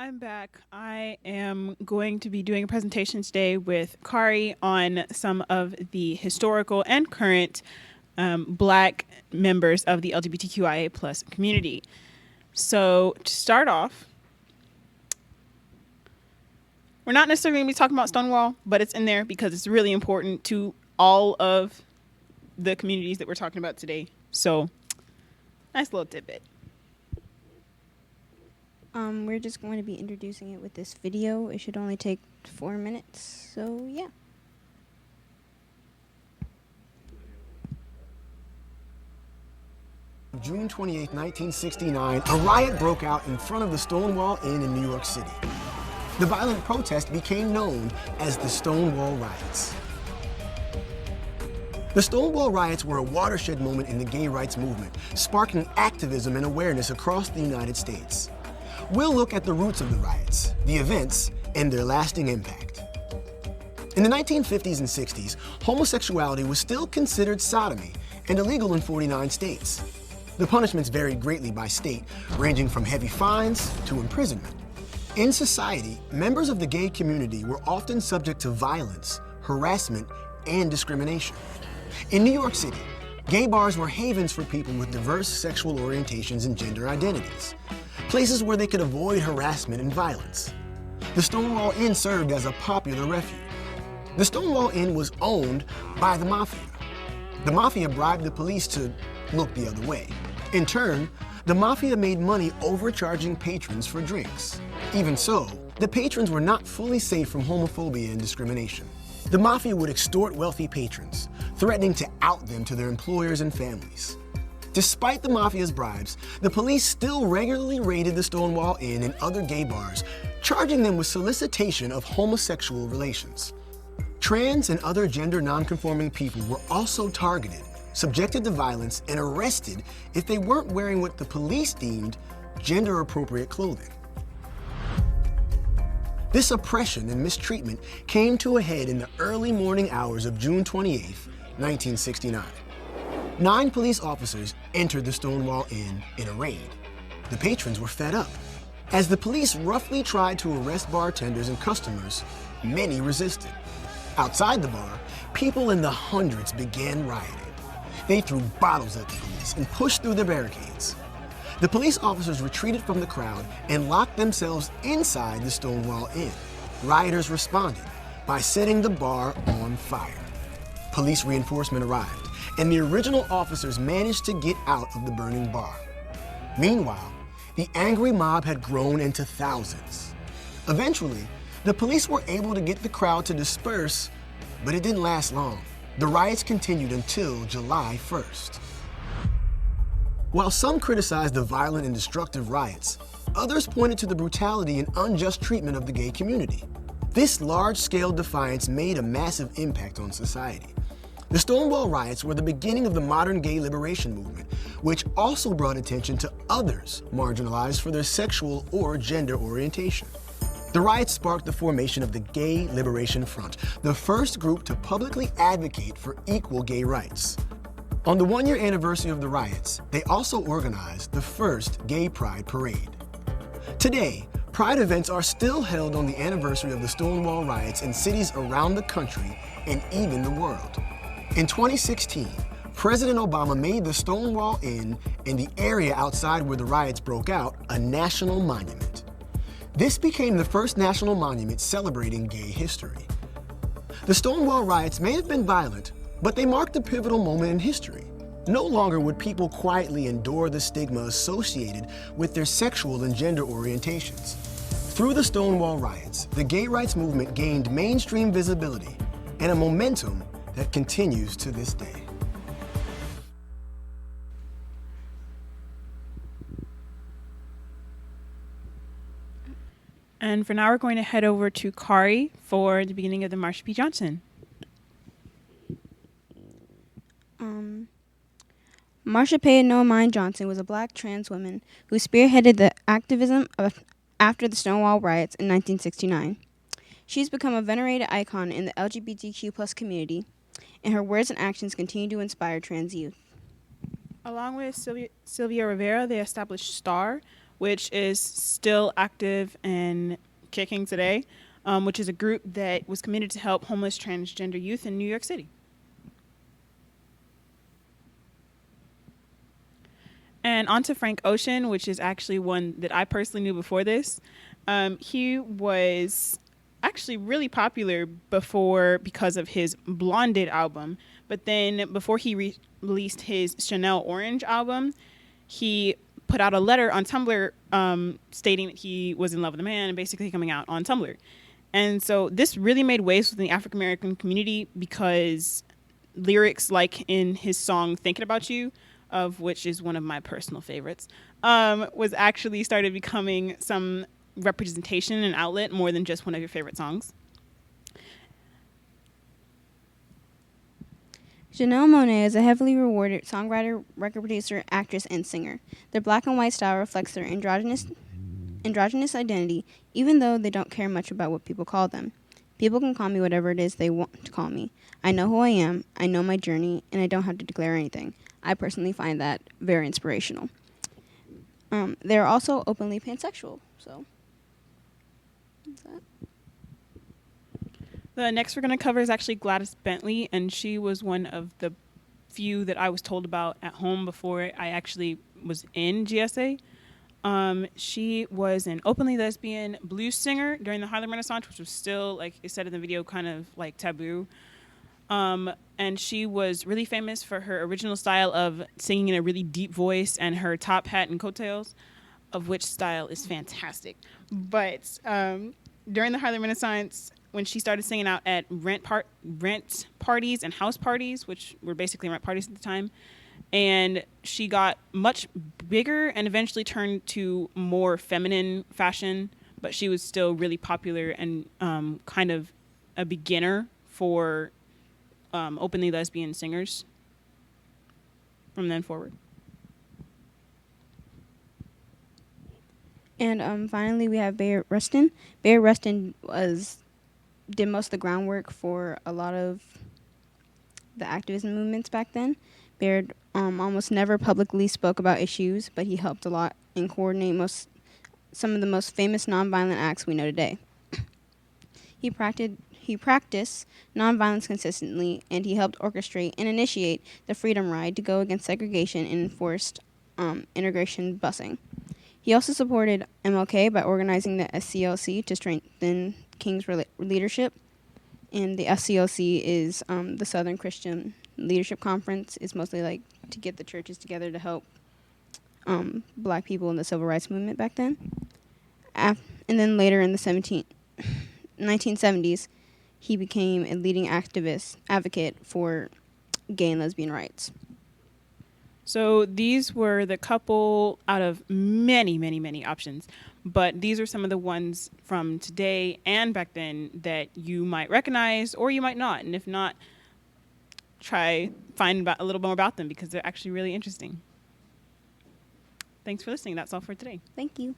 I'm back. I am going to be doing a presentation today with Kari on some of the historical and current Black members of the LGBTQIA plus community. So to start off, we're not necessarily going to be talking about Stonewall, but it's in there because it's really important to all of the communities that we're talking about today. So nice little tidbit. We're just going to be introducing it with this video. It should only take 4 minutes, so yeah. June 28, 1969, a riot broke out in front of the Stonewall Inn in New York City. The violent protest became known as the Stonewall Riots. The Stonewall Riots were a watershed moment in the gay rights movement, sparking activism and awareness across the United States. We'll look at the roots of the riots, the events, and their lasting impact. In the 1950s and 60s, homosexuality was still considered sodomy and illegal in 49 states. The punishments varied greatly by state, ranging from heavy fines to imprisonment. In society, members of the gay community were often subject to violence, harassment, and discrimination. In New York City, gay bars were havens for people with diverse sexual orientations and gender identities, places where they could avoid harassment and violence. The Stonewall Inn served as a popular refuge. The Stonewall Inn was owned by the mafia. The mafia bribed the police to look the other way. In turn, the mafia made money overcharging patrons for drinks. Even so, the patrons were not fully safe from homophobia and discrimination. The mafia would extort wealthy patrons, threatening to out them to their employers and families. Despite the mafia's bribes, the police still regularly raided the Stonewall Inn and other gay bars, charging them with solicitation of homosexual relations. Trans and other gender nonconforming people were also targeted, subjected to violence, and arrested if they weren't wearing what the police deemed gender-appropriate clothing. This oppression and mistreatment came to a head in the early morning hours of June 28, 1969. 9 police officers entered the Stonewall Inn in a raid. The patrons were fed up. As the police roughly tried to arrest bartenders and customers, many resisted. Outside the bar, people in the hundreds began rioting. They threw bottles at the police and pushed through the barricades. The police officers retreated from the crowd and locked themselves inside the Stonewall Inn. Rioters responded by setting the bar on fire. Police reinforcement arrived, and the original officers managed to get out of the burning bar. Meanwhile, the angry mob had grown into thousands. Eventually, the police were able to get the crowd to disperse, but it didn't last long. The riots continued until July 1st. While some criticized the violent and destructive riots, others pointed to the brutality and unjust treatment of the gay community. This large-scale defiance made a massive impact on society. The Stonewall Riots were the beginning of the modern gay liberation movement, which also brought attention to others marginalized for their sexual or gender orientation. The riots sparked the formation of the Gay Liberation Front, the first group to publicly advocate for equal gay rights. On the 1-year anniversary of the riots, they also organized the first Gay Pride Parade. Today, Pride events are still held on the anniversary of the Stonewall Riots in cities around the country and even the world. In 2016, President Obama made the Stonewall Inn and the area outside where the riots broke out a national monument. This became the first national monument celebrating gay history. The Stonewall Riots may have been violent, but they marked a pivotal moment in history. No longer would people quietly endure the stigma associated with their sexual and gender orientations. Through the Stonewall Riots, the gay rights movement gained mainstream visibility and a momentum that continues to this day. And for now, we're going to head over to Kari for the beginning of the Marsha P. Johnson. Marsha P. No Mind Johnson was a Black trans woman who spearheaded the activism after the Stonewall Riots in 1969. She's become a venerated icon in the LGBTQ+ community, and her words and actions continue to inspire trans youth. Along with Sylvia Rivera, they established STAR, which is still active and kicking today, which is a group that was committed to help homeless transgender youth in New York City. And on to Frank Ocean, which is actually one that I personally knew before this. He was actually really popular before because of his Blonded album. But then before he released his Chanel Orange album, he put out a letter on Tumblr stating that he was in love with a man and basically coming out on Tumblr. And so this really made waves within the African American community because lyrics like in his song Thinking About You, of which is one of my personal favorites, was actually started becoming some representation and outlet more than just one of your favorite songs. Janelle Monáe is a heavily rewarded songwriter, record producer, actress, and singer. Their black and white style reflects their androgynous identity, even though they don't care much about what people call them. People can call me whatever it is they want to call me. I know who I am, I know my journey, and I don't have to declare anything. I personally find that very inspirational. They're also openly pansexual, so that's that. The next we're going to cover is actually Gladys Bentley, and she was one of the few that I was told about at home before I actually was in GSA. She was an openly lesbian blues singer during the Harlem Renaissance, which was still, like it said in the video, kind of like taboo. And she was really famous for her original style of singing in a really deep voice and her top hat and coattails, of which style is fantastic. But during the Harlem Renaissance, when she started singing out at rent parties and house parties, which were basically rent parties at the time, and she got much bigger and eventually turned to more feminine fashion, but she was still really popular and kind of a beginner for openly lesbian singers from then forward. And finally, we have Bayard Rustin. Bayard Rustin did most of the groundwork for a lot of the activism movements back then. Bayard almost never publicly spoke about issues, but he helped a lot and coordinate some of the most famous nonviolent acts we know today. He practiced nonviolence consistently, and he helped orchestrate and initiate the Freedom Ride to go against segregation and enforced integration busing. He also supported MLK by organizing the SCLC to strengthen King's leadership. And the SCLC is the Southern Christian Leadership Conference. It's mostly like to get the churches together to help black people in the civil rights movement back then. And then later in the 1970s, he became a leading advocate for gay and lesbian rights. So these were the couple out of many, many, many options. But these are some of the ones from today and back then that you might recognize or you might not. And if not, try find a little more about them because they're actually really interesting. Thanks for listening. That's all for today. Thank you.